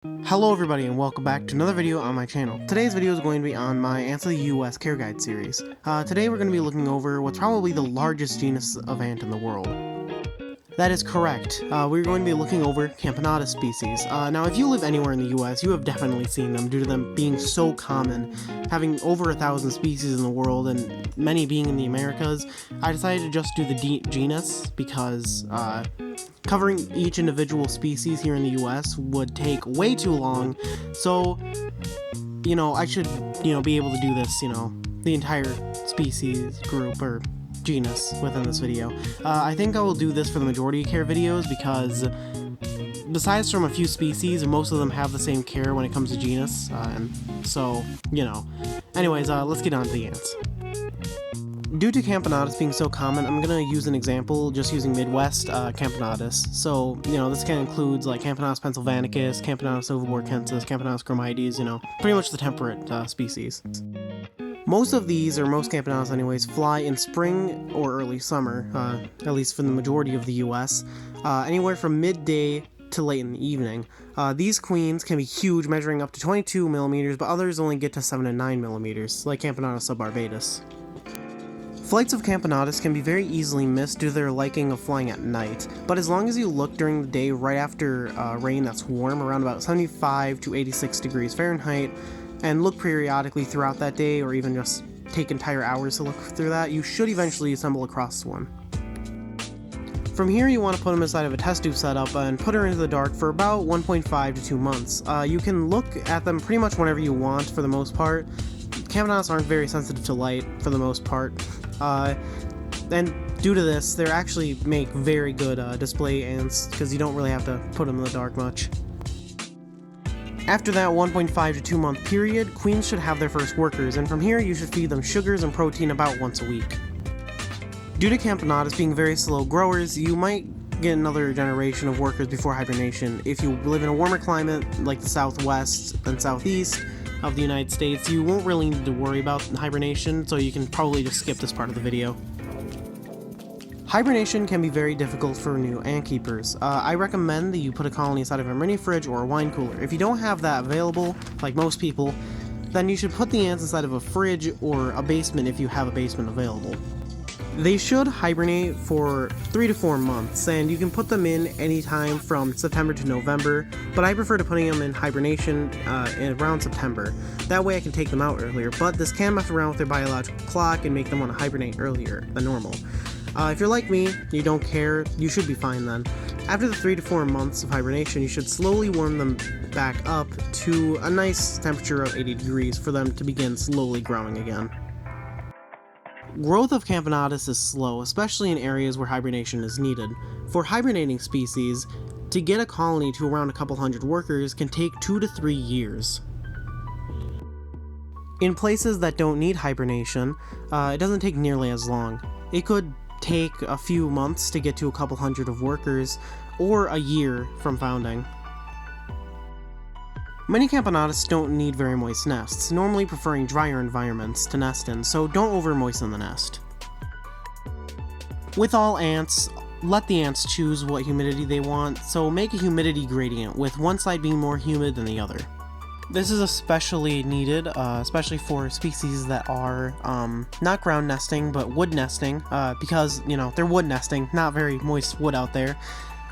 Hello everybody and welcome back to another video on my channel. Today's video is going to be on my Ants of the US CAREGUIDE series. Today we're going to be looking over what's probably the largest genus of ant in the world. That is correct. We're going to be looking over Camponotus species. Now if you live anywhere in the US, you have definitely seen them due to them being so common, having over 1,000 species in the world and many being in the Americas. I decided to just do the genus because covering each individual species here in the US would take way too long, so, I should, be able to do this, the entire species group or genus within this video. I think I will do this for the majority of care videos because besides from a few species, most of them have the same care when it comes to genus, and so, Anyways, let's get on to the ants. Due to Camponotus being so common, I'm going to use an example just using Midwest Camponotus. So, this can include like Camponotus pennsylvanicus, Camponotus oviborkensis, Camponotus chromides, pretty much the temperate species. Most of these, or most Camponotus anyways, fly in spring or early summer, at least for the majority of the US, anywhere from midday to late in the evening. These queens can be huge, measuring up to 22 millimeters, but others only get to 7 to 9 millimeters, like Camponotus subbarbatus. Flights of Camponotus can be very easily missed due to their liking of flying at night, but as long as you look during the day right after rain that's warm, around about 75 to 86 degrees Fahrenheit, and look periodically throughout that day, or even just take entire hours to look through that, you should eventually stumble across one. From here, you want to put them inside of a test tube setup and put her into the dark for about 1.5 to 2 months. You can look at them pretty much whenever you want for the most part. Camponotus aren't very sensitive to light for the most part. And due to this, they actually make very good display ants because you don't really have to put them in the dark much. After that 1.5 to 2 month period, queens should have their first workers, and from here you should feed them sugars and protein about once a week. Due to Camponotus being very slow growers, you might get another generation of workers before hibernation. If you live in a warmer climate like the southwest and southeast of the United States, you won't really need to worry about hibernation, so you can probably just skip this part of the video. Hibernation can be very difficult for new ant keepers. I recommend that you put a colony inside of a mini fridge or a wine cooler. If you don't have that available, like most people, then you should put the ants inside of a fridge or a basement if you have a basement available. They should hibernate for 3 to 4 months, and you can put them in anytime from September to November, but I prefer to putting them in hibernation around September. That way I can take them out earlier, but this can mess around with their biological clock and make them want to hibernate earlier than normal. If you're like me, you don't care, you should be fine then. After the 3 to 4 months of hibernation, you should slowly warm them back up to a nice temperature of 80 degrees for them to begin slowly growing again. Growth of Camponotus is slow, especially in areas where hibernation is needed. For hibernating species, to get a colony to around a couple hundred workers can take 2 to 3 years. In places that don't need hibernation, it doesn't take nearly as long. It could take a few months to get to a couple hundred of workers, or a year from founding. Many Camponotus don't need very moist nests, normally preferring drier environments to nest in, so don't over-moisten the nest. With all ants, let the ants choose what humidity they want, so make a humidity gradient, with one side being more humid than the other. This is especially needed, especially for species that are not ground nesting, but wood nesting, because, they're wood nesting, not very moist wood out there.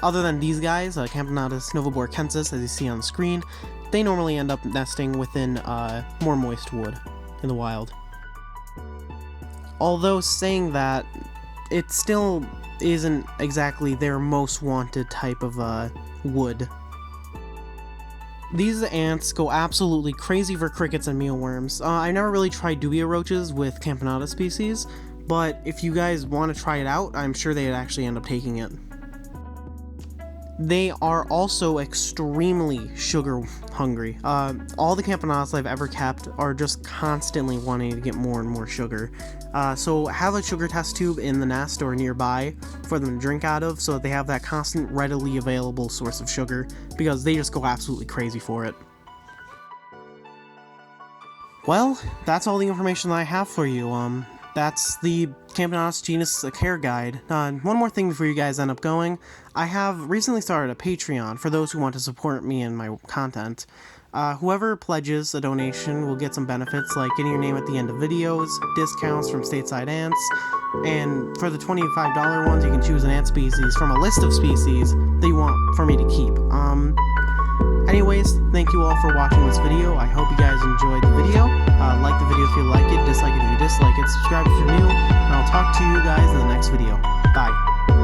Other than these guys, Camponotus oviborkensis, as you see on the screen, they normally end up nesting within more moist wood in the wild. Although saying that, it still isn't exactly their most wanted type of wood. These ants go absolutely crazy for crickets and mealworms. I never really tried dubia roaches with Camponotus species, but if you guys want to try it out, I'm sure they'd actually end up taking it. They are also extremely sugar hungry. All the Camponotus I've ever kept are just constantly wanting to get more and more sugar. So have a sugar test tube in the nest or nearby for them to drink out of so that they have that constant readily available source of sugar, because they just go absolutely crazy for it. Well, that's all the information that I have for you. that's the Camponotus genus CAREGUIDE. One more thing before you guys end up going. I have recently started a Patreon for those who want to support me and my content. Whoever pledges a donation will get some benefits like getting your name at the end of videos, discounts from stateside ants, and for the $25 ones you can choose an ant species from a list of species that you want for me to keep. Anyways, thank you all for watching this video. I hope you guys enjoyed the video. Like the video if you like it, dislike it if you dislike it, subscribe if you're new, and I'll talk to you guys in the next video. Bye.